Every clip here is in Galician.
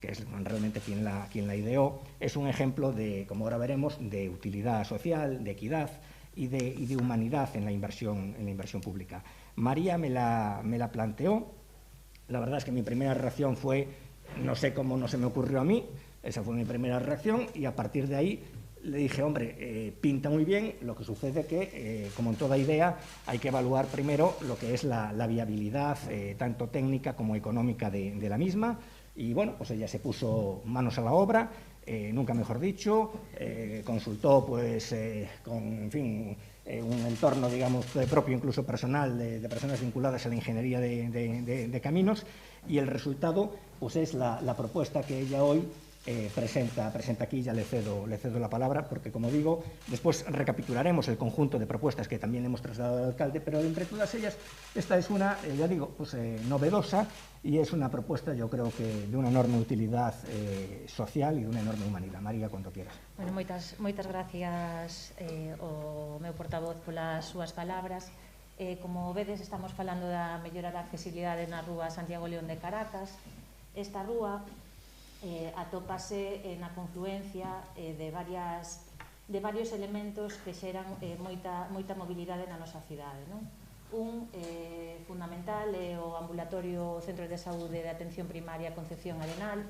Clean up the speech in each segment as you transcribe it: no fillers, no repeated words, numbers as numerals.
que es realmente quien la ideó, es un ejemplo de, como ahora veremos, de utilidad social, de equidad y de humanidad en la inversión pública. María me la planteó. La verdad es que mi primera reacción fue, no sé cómo no se me ocurrió a mí, esa fue mi primera reacción, y a partir de ahí le dije, hombre, pinta muy bien, lo que sucede que, como en toda idea, hay que evaluar primero lo que es la viabilidad, tanto técnica como económica de la misma, y bueno, pues ella se puso manos a la obra, nunca mejor dicho, consultó pues con, en fin, un entorno, digamos, propio, incluso personal, de personas vinculadas a la ingeniería de caminos, y el resultado pues es la propuesta que ella hoy presenta aquí. Ya le cedo la palabra, porque, como digo, después recapitularemos el conjunto de propuestas que también hemos trasladado al alcalde, pero entre todas ellas, esta es una, ya digo, pues novedosa, y es una propuesta, yo creo que de una enorme utilidad social y de una enorme humanidad. María, cuando quieras. Bueno, moitas gracias ao meu portavoz polas súas palabras. Como vedes, estamos falando da mellora da accesibilidade na rúa Santiago León de Caracas. Esta rúa atópase na confluencia de varios elementos que xeran moita mobilidade na nosa cidade, non? Un fundamental é o ambulatorio Centro de Saúde de Atención Primaria Concepción Arenal.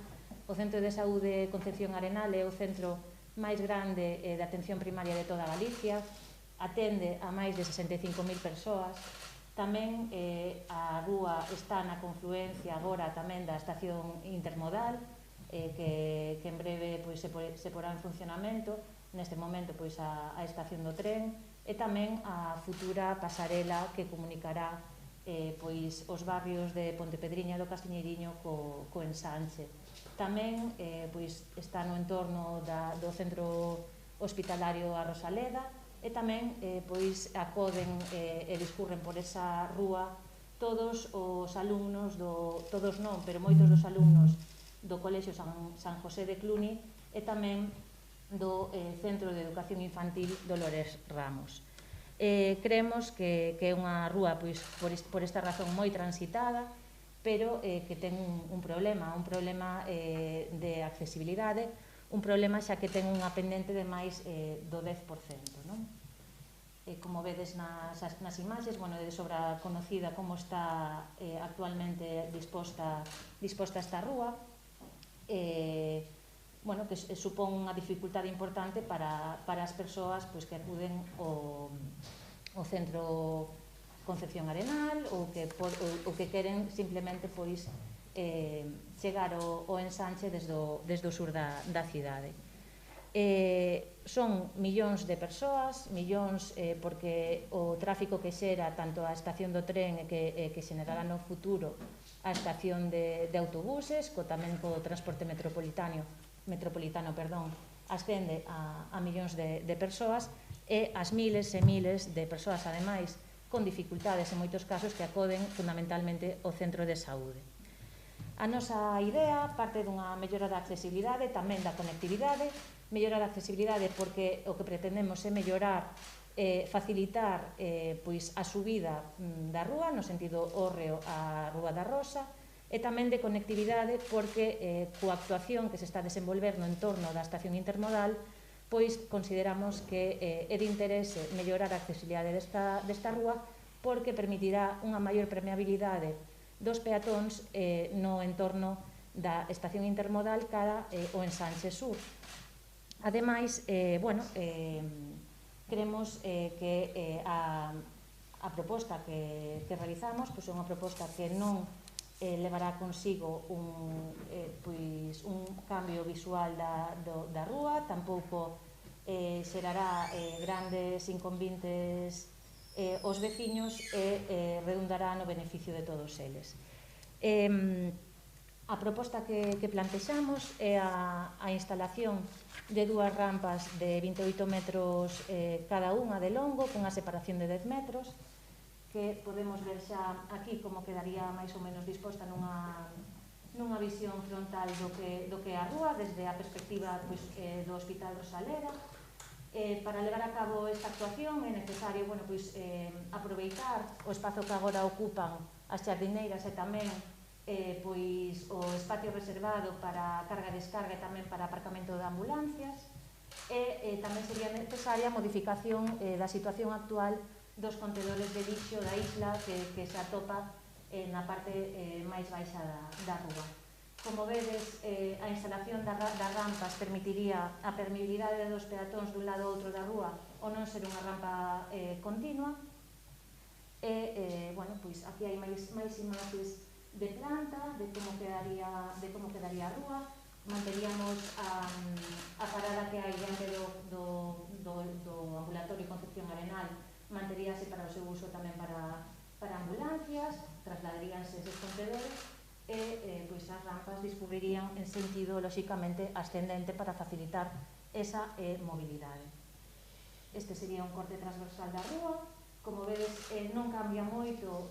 O Centro de Saúde Concepción Arenal é o centro máis grande de atención primaria de toda Galicia, atende a máis de 65.000 persoas. Tamén a rúa está na confluencia agora tamén da estación intermodal, que en breve se porá en funcionamento, neste momento a estación do tren, e tamén a futura pasarela que comunicará os barrios de Pontepedriña e do Castiñeiriño co ensanche. Tamén está no entorno do centro hospitalario a Rosaleda, e tamén acoden e discurren por esa rúa todos os alumnos, todos non, pero moitos dos alumnos do Colexio San José de Cluny, e tamén do Centro de Educación Infantil Dolores Ramos. Creemos que é unha rúa por esta razón moi transitada, pero que ten un problema de accesibilidade, un problema xa que ten unha pendente de máis do 10%, non? Como vedes nas imaxes, é de sobra conocida como está actualmente disposta esta rúa, que supón unha dificultade importante para as persoas que acuden ao centro Concepción Arenal ou que queren simplemente chegar ao ensanche desde o sur da cidade. Son millóns de persoas, porque o tráfico que xera tanto a estación do tren que xerará no futuro a estación de autobuses, tamén co transporte metropolitano, ascende a millóns de persoas, e as miles e miles de persoas, ademais, con dificultades en moitos casos, que acoden fundamentalmente ao centro de saúde. A nosa idea parte dunha mellora da accesibilidade, tamén da conectividade. Mellora da accesibilidade porque o que pretendemos é mellorar, facilitar a subida da rúa, no sentido hórreo á Rúa da Rosa, e tamén de conectividade porque coa actuación que se está a desenvolver no entorno da estación intermodal, consideramos que é de interese mellorar a accesibilidade desta rúa, porque permitirá unha maior permeabilidade dos peatóns no entorno da estación intermodal cara ao ensanche sur. Ademais, creemos que a proposta que realizamos é unha proposta que non levará consigo un cambio visual da rúa, tampouco xerará grandes inconvenientes aos veciños, e redundará no beneficio de todos eles. A proposta que plantexamos é a instalación de dúas rampas de 28 metros cada unha de longo, cunha separación de 10 metros, que podemos ver xa aquí como quedaría máis ou menos disposta nunha visión frontal do que é a rúa, desde a perspectiva do Hospital Rosaleda. Para levar a cabo esta actuación é necesario aproveitar o espazo que agora ocupan as xardineiras e tamén pois o espacio reservado para carga e descarga e tamén para aparcamento de ambulancias, e tamén sería necesaria a modificación da situación actual dos contedores de lixo da isla que se atopa na parte máis baixa da rúa. Como vedes, a instalación das rampas permitiría a permeabilidade dos peatóns dun lado a outro da rúa ou non ser unha rampa continua. E, bueno, pois aquí hai máis imaxes de planta, de como quedaría a rúa. Manteríamos a parada que hai diante do ambulatorio Concepción Arenal, manteríase para o seu uso tamén para ambulancias, trasladaríanse eses contedores e pois as rampas discurrirían en sentido, lóxicamente, ascendente para facilitar esa mobilidade. Este sería un corte transversal da rúa. Como vedes, non cambia moito,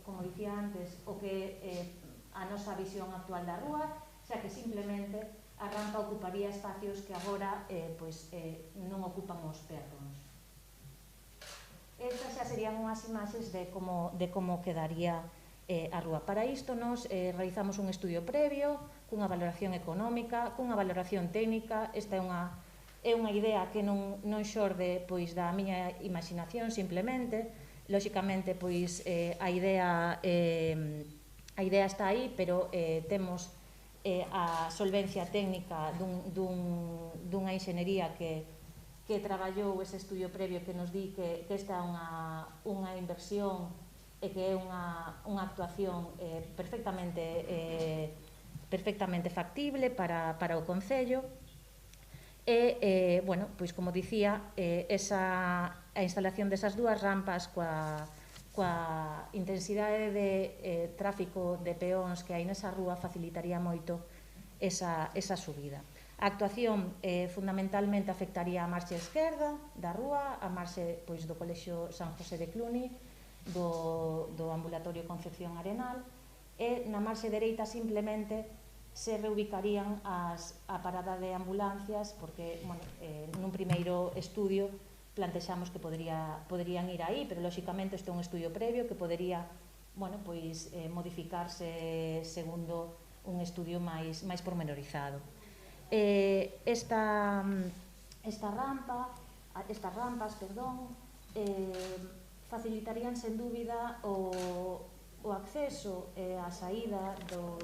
como dicía antes, o que a nosa visión actual da rúa, xa que simplemente a rampa ocuparía espacios que agora non ocupan os peatóns. Estas xa serían unhas imaxes de como quedaría a rúa. Para isto nos realizamos un estudio previo, cunha valoración económica, cunha valoración técnica. Esta é unha idea que non xorde da miña imaginación simplemente. Lóxicamente, a idea está aí, pero temos a solvencia técnica dunha enxenería que traballou ese estudio previo que nos di que esta é unha inversión e que é unha actuación perfectamente factible para o Concello. E, bueno, pois como dicía, a instalación desas dúas rampas coa intensidade de tráfico de peóns que hai nesa rúa facilitaría moito esa subida. A actuación fundamentalmente afectaría a marxe esquerda da rúa, a marxe do Colexio San José de Cluny, do ambulatorio Concepción Arenal, e na marxe dereita simplemente se reubicarían a parada de ambulancias, porque nun primeiro estudio plantexamos que poderían ir aí, pero lóxicamente este é un estudio previo que podería modificarse segundo un estudio máis pormenorizado. Estas rampas facilitarían sen dúbida o acceso e a saída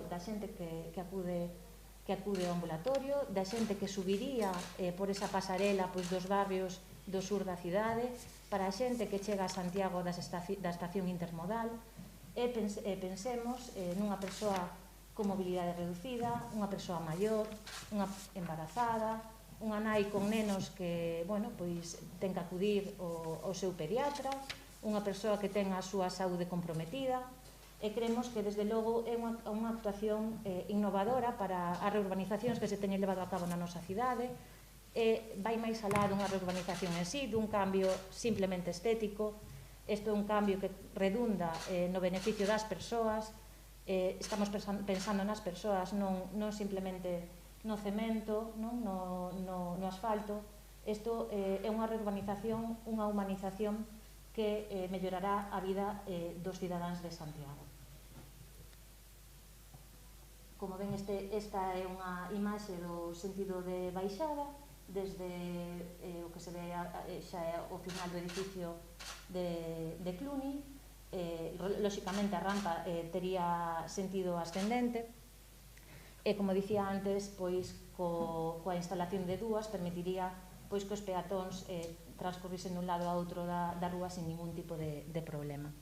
da xente que acude ao ambulatorio, da xente que subiría por esa pasarela dos barrios do sur da cidade, para a xente que chega a Santiago da estación intermodal. E pensemos nunha persoa con mobilidade reducida, unha persoa maior, unha embarazada, unha nai con nenos que ten que acudir ao seu pediatra, unha persoa que ten a súa saúde comprometida. E creemos que, desde logo, é unha actuación innovadora para as reurbanizacións que se teñen levado a cabo na nosa cidade. Vai máis alá dunha reurbanización en sí, dun cambio simplemente estético. Isto é un cambio que redunda no beneficio das persoas. Estamos pensando nas persoas, non simplemente no cemento, no asfalto. Isto é unha reurbanización, unha humanización que mellorará a vida dos cidadáns de Santiago. Como ven, esta é unha imaxe do sentido de baixada, desde o que se ve xa é o final do edificio de Cluny. Lóxicamente a rampa tería sentido ascendente e, como dicía antes, coa instalación de dúas permitiría que os peatóns transcorrisen dun lado a outro da rúa sin ningún tipo de problema.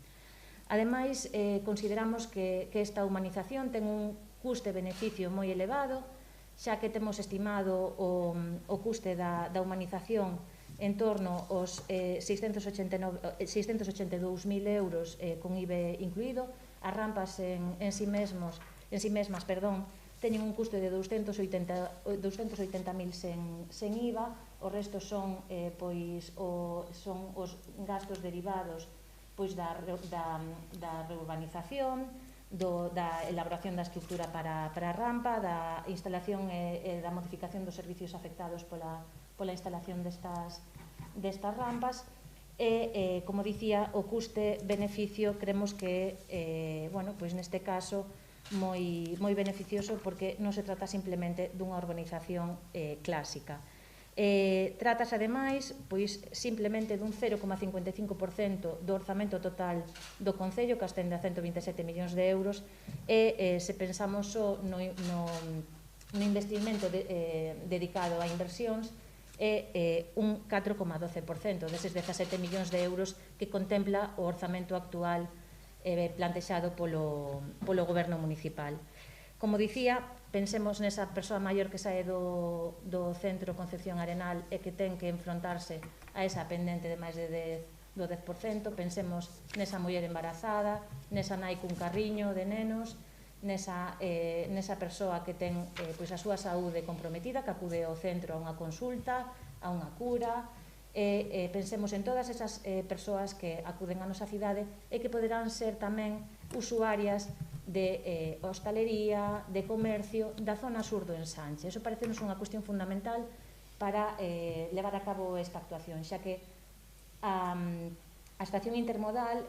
Ademais, consideramos que esta humanización ten un custe-beneficio moi elevado, xa que temos estimado o custe da humanización en torno aos 682.000 euros con IBE incluído. As rampas en sí mesmas teñen un custe de 280.000 sen IVA. O resto son os gastos derivados da reurbanización, da elaboración da estructura para a rampa, da instalación e da modificación dos servicios afectados pola instalación destas rampas. E, como dicía, o custe-beneficio creemos que, neste caso, moi beneficioso porque non se trata simplemente dunha urbanización clásica. Trátase, ademais, pois, simplemente dun 0,55% do orzamento total do Concello, que ascende a 127 millóns de euros, e se pensamos só no investimento dedicado a inversións, é un 4,12% deses 17 millóns de euros que contempla o orzamento actual plantexado polo Goberno municipal. Como dicía, pensemos nesa persoa maior que sae do centro Concepción Arenal e que ten que enfrontarse a esa pendente de máis do 10%, pensemos nesa muller embarazada, nesa nai cun carriño de nenos, nesa persoa que ten a súa saúde comprometida, que acude ao centro a unha consulta, a unha cura. Pensemos en todas esas persoas que acuden á nosa cidade e que poderán ser tamén usuarias de hostalería, de comercio da zona sur do Ensanche. Iso parecenos unha cuestión fundamental para levar a cabo esta actuación, xa que a estación intermodal,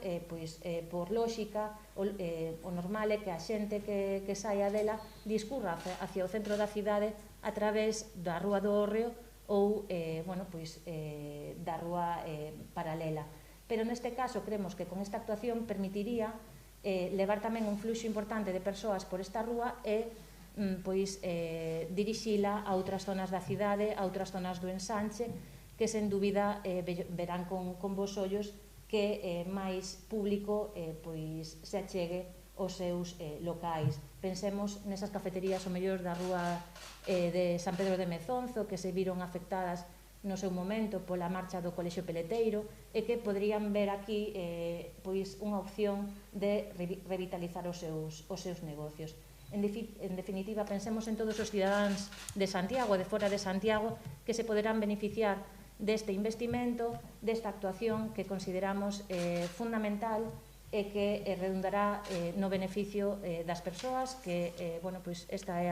por lógica, o normal é que a xente que saia dela discurra hacia o centro da cidade a través da Rúa do Hórreo ou da rúa paralela. Pero neste caso creemos que con esta actuación permitiría levar tamén un fluxo importante de persoas por esta rúa e dirixila a outras zonas da cidade, a outras zonas do Ensanche, que sen dúbida verán con bons ollos que máis público se achegue aos seus locais. Pensemos nesas cafeterías o mellor da rúa de San Pedro de Mezonzo, que se viron afectadas no seu momento pola marcha do Colexio Peleteiro e que poderían ver aquí unha opción de revitalizar os seus negocios. En definitiva, pensemos en todos os cidadáns de Santiago e de fora de Santiago que se poderán beneficiar deste investimento, desta actuación que consideramos fundamental e que redundará no beneficio das persoas, que esta é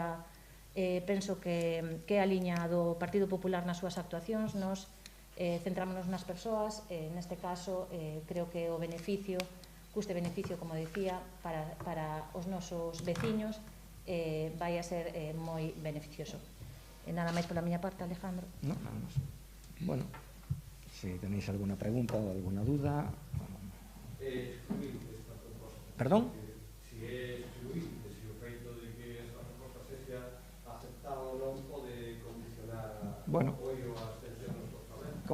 penso que é a liña do Partido Popular nas súas actuacións. Nos centrámonos nas persoas, neste caso creo que o beneficio, custe-beneficio, como decía, para os nosos veciños vai a ser moi beneficioso. Nada máis pola miña parte, Alejandro. No, nada máis. Bueno, se tenéis alguna pregunta ou alguna duda... Perdón? Si é excluíble, si o feito de que esta proposta sexa aceptada ou non pode condicionar o apoio á abstención dos orzamentos.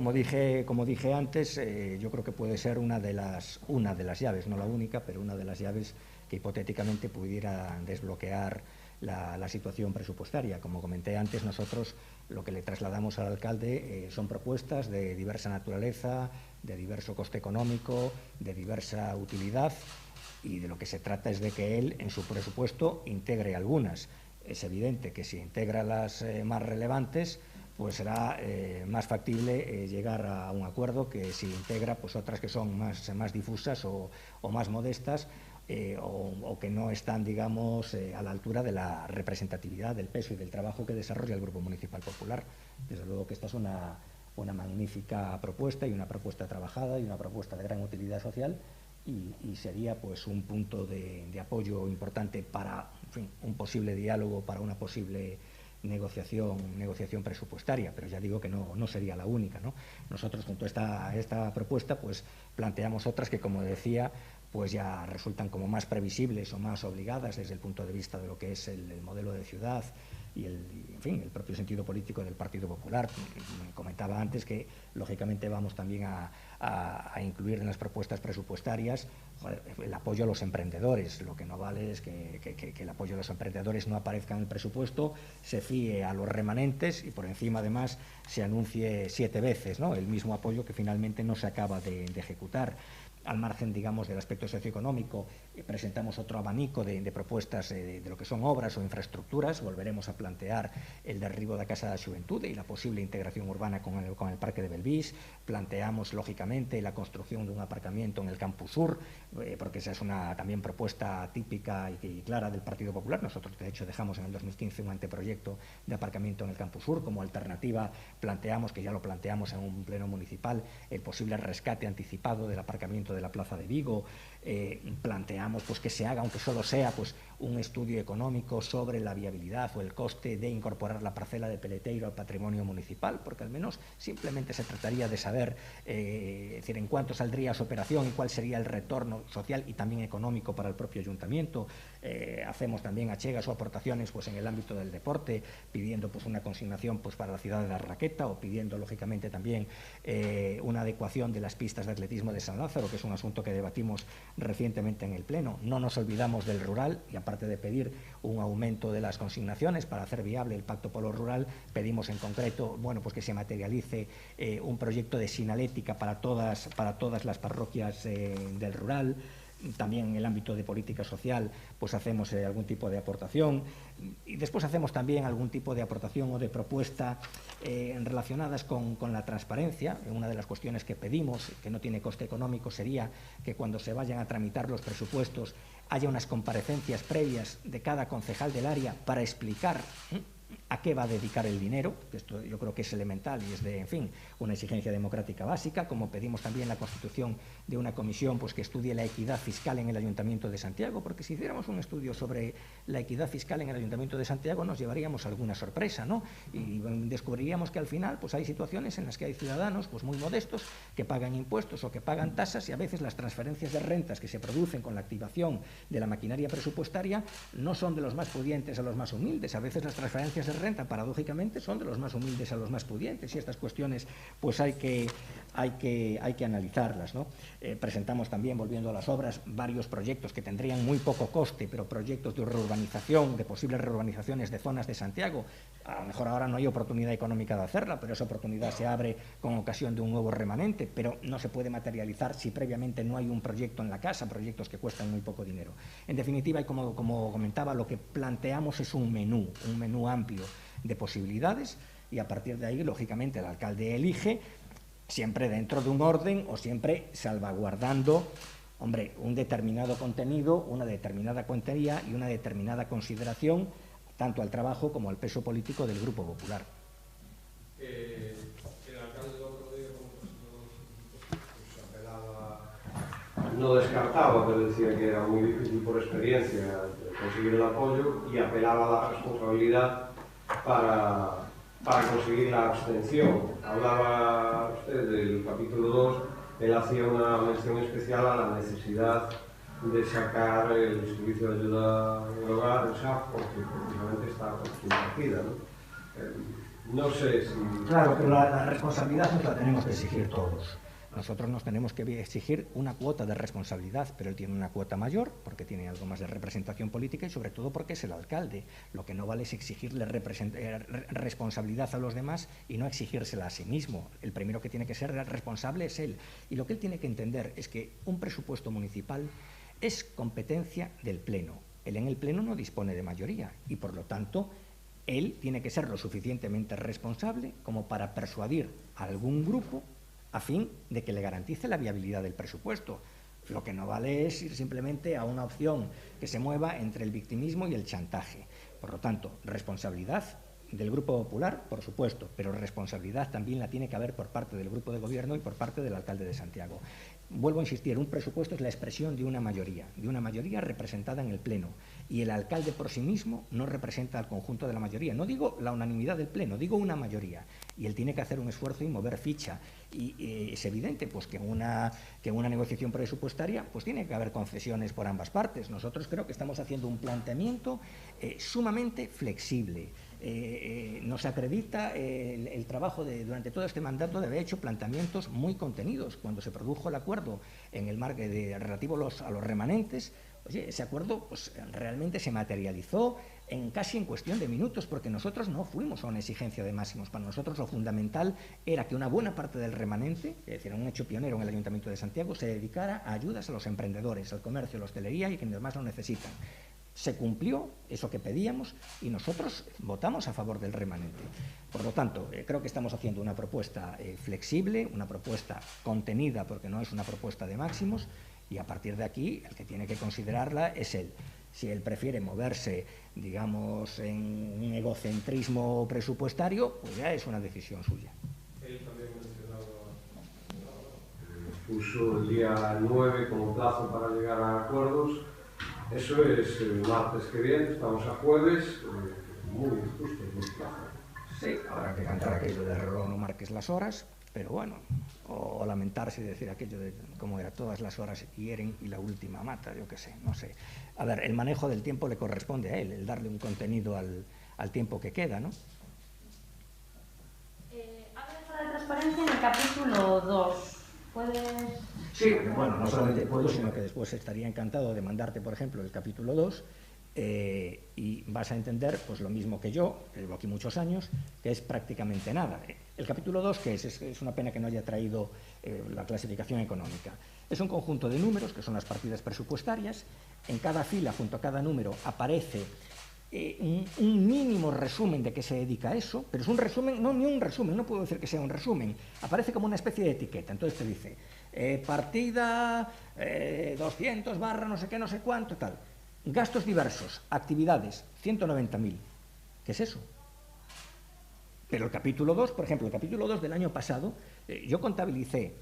Como dije antes, yo creo que puede ser una de las llaves, no la única, pero una de las llaves que hipotéticamente pudiera desbloquear la situación presupuestaria. Como comenté antes, nosotros lo que le trasladamos al alcalde son propuestas de diversa naturaleza, de diverso coste económico, de diversa utilidad, y de lo que se trata es de que él en su presupuesto integre algunas. Es evidente que si integra las más relevantes, pues será más factible llegar a un acuerdo que si integra pues otras que son más difusas o más modestas, o que no están, digamos, a la altura de la representatividad, del peso y del trabajo que desarrolla el Grupo Municipal Popular. Desde luego que esta es una magnífica propuesta y una propuesta trabajada y una propuesta de gran utilidad social, y sería pues un punto de apoyo importante para un posible diálogo, para una posible negociación presupuestaria, pero ya digo que no sería la única, ¿no? Nosotros junto a esta propuesta pues planteamos otras que, como decía, pues ya resultan como más previsibles o más obligadas desde el punto de vista de lo que es el modelo de ciudad y el propio sentido político del Partido Popular. Comentaba antes que lógicamente vamos también a incluir en las propuestas presupuestarias el apoyo a los emprendedores. Lo que no vale es que el apoyo a los emprendedores no aparezca en el presupuesto, se fíe a los remanentes y por encima además se anuncie 7 veces, ¿no?, el mismo apoyo que finalmente no se acaba de ejecutar. Al margen, digamos, del aspecto socioeconómico, presentamos otro abanico de propuestas de lo que son obras o infraestructuras. Volveremos a plantear el derribo da Casa da Xuventude y la posible integración urbana con el Parque de Belvís. Planteamos, lógicamente, la construcción de un aparcamiento en el Campus Sur, porque esa es una también propuesta típica y clara del Partido Popular. Nosotros, de hecho, dejamos en el 2015 un anteproyecto de aparcamiento en el Campus Sur. Como alternativa, planteamos, que ya lo planteamos en un pleno municipal, el posible rescate anticipado del aparcamiento de la Plaza de Vigo. Planteamos pues que se haga, aunque solo sea pues un estudio económico sobre la viabilidad o el coste de incorporar la parcela de Peleteiro al patrimonio municipal, porque al menos simplemente se trataría de saber es decir, en cuánto saldría su operación y cuál sería el retorno social y también económico para el propio ayuntamiento. Hacemos también achegas o aportaciones pues, en el ámbito del deporte, pidiendo pues, una consignación pues, para la ciudad de la Raqueta o pidiendo lógicamente también una adecuación de las pistas de atletismo de San Lázaro, que es un asunto que debatimos recientemente en el Pleno. No nos olvidamos del rural y aparte de pedir un aumento de las consignaciones para hacer viable el Pacto por lo Rural, pedimos en concreto bueno, pues que se materialice un proyecto de sinalética para todas las parroquias del rural. También en el ámbito de política social pues hacemos algún tipo de aportación y después hacemos también algún tipo de aportación o de propuesta relacionadas con la transparencia. Una de las cuestiones que pedimos, que no tiene coste económico, sería que cuando se vayan a tramitar los presupuestos haya unas comparecencias previas de cada concejal del área para explicar a qué va a dedicar el dinero, que esto yo creo que es elemental y es de, en fin, una exigencia democrática básica, como pedimos también la constitución de una comisión pues, que estudie la equidad fiscal en el Ayuntamiento de Santiago, porque si hiciéramos un estudio sobre la equidad fiscal en el Ayuntamiento de Santiago nos llevaríamos alguna sorpresa, ¿no? Y descubriríamos que al final pues, hay situaciones en las que hay ciudadanos pues, muy modestos que pagan impuestos o que pagan tasas y a veces las transferencias de rentas que se producen con la activación de la maquinaria presupuestaria no son de los más pudientes a los más humildes. A veces las transferencias de renta, paradójicamente, son de los más humildes a los más pudientes y estas cuestiones pues hay que analizarlas, ¿no? Presentamos también, volviendo a las obras, varios proyectos que tendrían muy poco coste, pero proyectos de reurbanización, de posibles reurbanizaciones de zonas de Santiago. A lo mejor ahora no hay oportunidad económica de hacerla, pero esa oportunidad se abre con ocasión de un nuevo remanente, pero no se puede materializar si previamente no hay un proyecto en la casa, proyectos que cuestan muy poco dinero. En definitiva, y como comentaba, lo que planteamos es un menú amplio de posibilidades y a partir de ahí, lógicamente, el alcalde elige siempre dentro de un orden o siempre salvaguardando, hombre, un determinado contenido, una determinada cuantía y una determinada consideración tanto al trabajo como al peso político del Grupo Popular. El alcalde del otro día pues, no descartaba, pero decía que era muy difícil por experiencia conseguir el apoyo y apelaba a la responsabilidad para conseguir la abstención. Hablaba usted del capítulo 2, él hacía una mención especial a la necesidad de sacar el servicio de ayuda en el hogar, o sea, porque precisamente está compartida, ¿no? No sé si... Claro, pero la responsabilidad nos la tenemos que exigir todos. Nosotros nos tenemos que exigir una cuota de responsabilidad, pero él tiene una cuota mayor porque tiene algo más de representación política y sobre todo porque es el alcalde. Lo que no vale es exigirle responsabilidad a los demás y no exigírsela a sí mismo. El primero que tiene que ser responsable es él. Y lo que él tiene que entender es que un presupuesto municipal es competencia del Pleno. Él en el Pleno no dispone de mayoría y por lo tanto él tiene que ser lo suficientemente responsable como para persuadir a algún grupo a fin de que le garantice la viabilidad del presupuesto. Lo que no vale es ir simplemente a una opción que se mueva entre el victimismo y el chantaje. Por lo tanto, responsabilidad del Grupo Popular, por supuesto, pero responsabilidad también la tiene que haber por parte del Grupo de Gobierno y por parte del alcalde de Santiago. Vuelvo a insistir, un presupuesto es la expresión de una mayoría representada en el Pleno, y el alcalde por sí mismo no representa al conjunto de la mayoría. No digo la unanimidad del Pleno, digo una mayoría, y él tiene que hacer un esfuerzo y mover ficha. Y es evidente pues, que en una negociación presupuestaria pues, tiene que haber concesiones por ambas partes. Nosotros creo que estamos haciendo un planteamiento sumamente flexible. Nos acredita el trabajo durante todo este mandato de haber hecho planteamientos muy contenidos. Cuando se produjo el acuerdo en el marco relativo a los remanentes, oye, ese acuerdo pues, realmente se materializó casi en cuestión de minutos, porque nosotros no fuimos a una exigencia de máximos. Para nosotros lo fundamental era que una buena parte del remanente, es decir, un hecho pionero en el Ayuntamiento de Santiago, se dedicara a ayudas a los emprendedores, al comercio, a la hostelería y quienes más lo necesitan. Se cumplió eso que pedíamos y nosotros votamos a favor del remanente. Por lo tanto, creo que estamos haciendo una propuesta flexible, una propuesta contenida, porque no es una propuesta de máximos, y a partir de aquí el que tiene que considerarla es él. Si él prefiere moverse, digamos, en un egocentrismo presupuestario, pues ya es una decisión suya. Él también puso el día 9 como plazo para llegar a acuerdos. Eso es el martes que viene, estamos a jueves, muy justo, muy claro. Sí, habrá que cantar aquello de reloj no marques las horas, pero bueno, o lamentarse y decir aquello de cómo era, todas las horas hieren y la última mata, yo qué sé, no sé. A ver, el manejo del tiempo le corresponde a él, el darle un contenido al tiempo que queda, ¿no? Habla de transparencia en el capítulo 2. ¿Puedes...? Sí, bueno, no solamente puedo, sino que después estaría encantado de mandarte, por ejemplo, el capítulo 2, y vas a entender pues lo mismo que yo, que llevo aquí muchos años, que es prácticamente nada. El capítulo 2, ¿qué es? Es una pena que no haya traído la clasificación económica. Es un conjunto de números, que son las partidas presupuestarias. En cada fila, junto a cada número, aparece un mínimo resumen de qué se dedica a eso, pero es un resumen, no ni un resumen, no puedo decir que sea un resumen, aparece como una especie de etiqueta. Entonces te dice, partida 200 barra no sé qué, no sé cuánto, tal. Gastos diversos, actividades, 190.000. ¿Qué es eso? Pero el capítulo 2, por ejemplo, el capítulo 2 del año pasado, yo contabilicé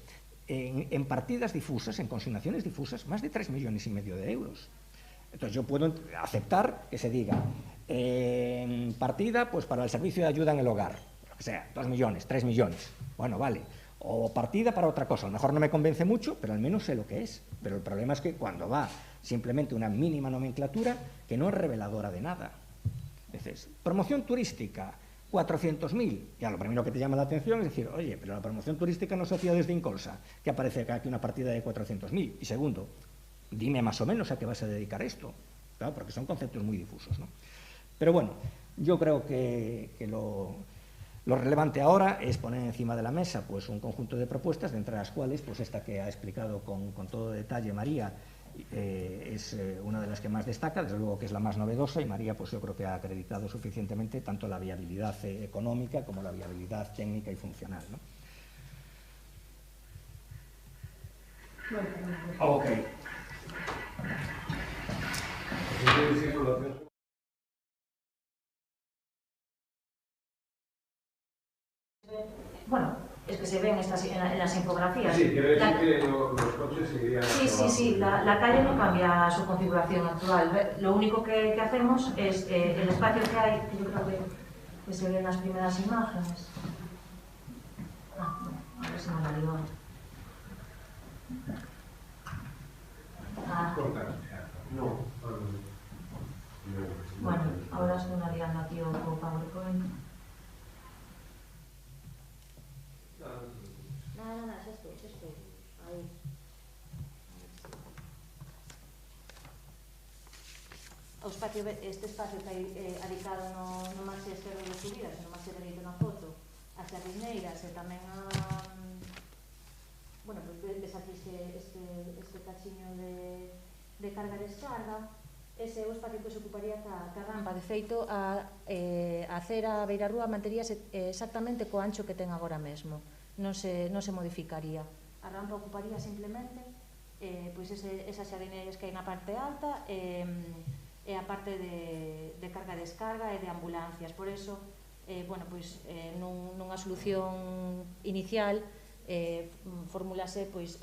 en partidas difusas, en consignaciones difusas, más de 3,5 millones de euros. Entonces yo puedo aceptar que se diga partida pues para el servicio de ayuda en el hogar, lo que sea, 2 millones, 3 millones, bueno, vale. O partida para otra cosa, a lo mejor no me convence mucho, pero al menos sé lo que es. Pero el problema es que cuando va simplemente una mínima nomenclatura que no es reveladora de nada. Entonces, promoción turística, 400.000. Ya lo primero que te llama la atención es decir, oye, pero la promoción turística no se hacía desde Incolsa, que aparece aquí una partida de 400.000. Y segundo, dime más o menos a qué vas a dedicar esto. Claro, porque son conceptos muy difusos, ¿no? Pero bueno, yo creo que lo relevante ahora es poner encima de la mesa pues un conjunto de propuestas, de entre las cuales pues esta que ha explicado con todo detalle María es una de las que más destaca, desde luego que es la más novedosa, y María pues yo creo que ha acreditado suficientemente tanto la viabilidad económica como la viabilidad técnica y funcional, ¿no? Ok. Bueno, es que se ven en las infografías. Sí, quiere decir que los coches seguirían... Sí, la calle no cambia su configuración actual. Lo único que hacemos es el espacio que hay, que yo creo que se ve en las primeras imágenes. Bueno, a ver si me la digo. No. Bueno, ahora estoy liando aquí o PowerPoint. Nada, xa estou. Aí. Este espacio que hai adicado no marxe esquerdo de subidas e no marxe dereito na foto, as xardineiras e tamén a... Bueno, pues ves aquí este cachiño de carga-descarga. Ese é o espacio que se ocuparía ca rampa. De feito, a acera a beirarrúa manteríase exactamente co ancho que ten agora mesmo. Non se modificaría. A rampa ocuparía simplemente pois esas xardineiras que hai na parte alta e a parte de carga-descarga e de ambulancias. Por eso, bueno, pois, nunha solución inicial formulase pois,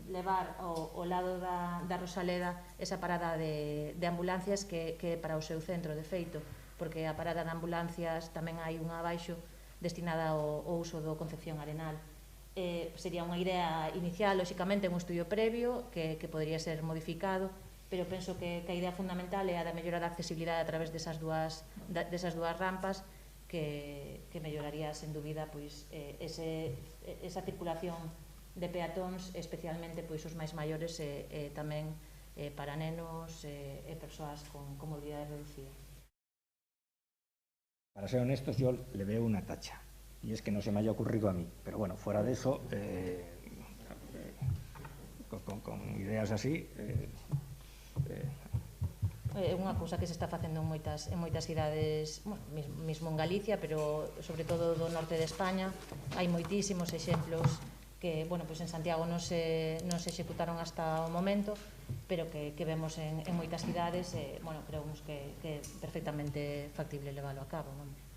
levar ao lado da Rosaleda esa parada de ambulancias que para o seu centro, de feito, porque a parada de ambulancias tamén hai unha abaixo destinada ao uso do Concepción Arenal. Sería unha idea inicial, lóxicamente, un estudio previo que podría ser modificado, pero penso que a idea fundamental é a da mellora da accesibilidade a través desas dúas rampas, que melloraría, sen dúbida, pois, esa circulación de peatóns, especialmente pois, os máis maiores e tamén para nenos e persoas con mobilidade reducida. Para ser honestos, yo le veo una tacha, y es que no se me haya ocurrido a mí, pero bueno, fuera de eso, con ideas así... É unha cousa que se está facendo en moitas cidades, bueno, mesmo en Galicia, pero sobre todo do norte de España. Hai moitísimos exemplos que, bueno, pues en Santiago non se executaron hasta o momento, pero que vemos en moitas cidades, bueno, creemos que é perfectamente factible leválo a cabo, vamos.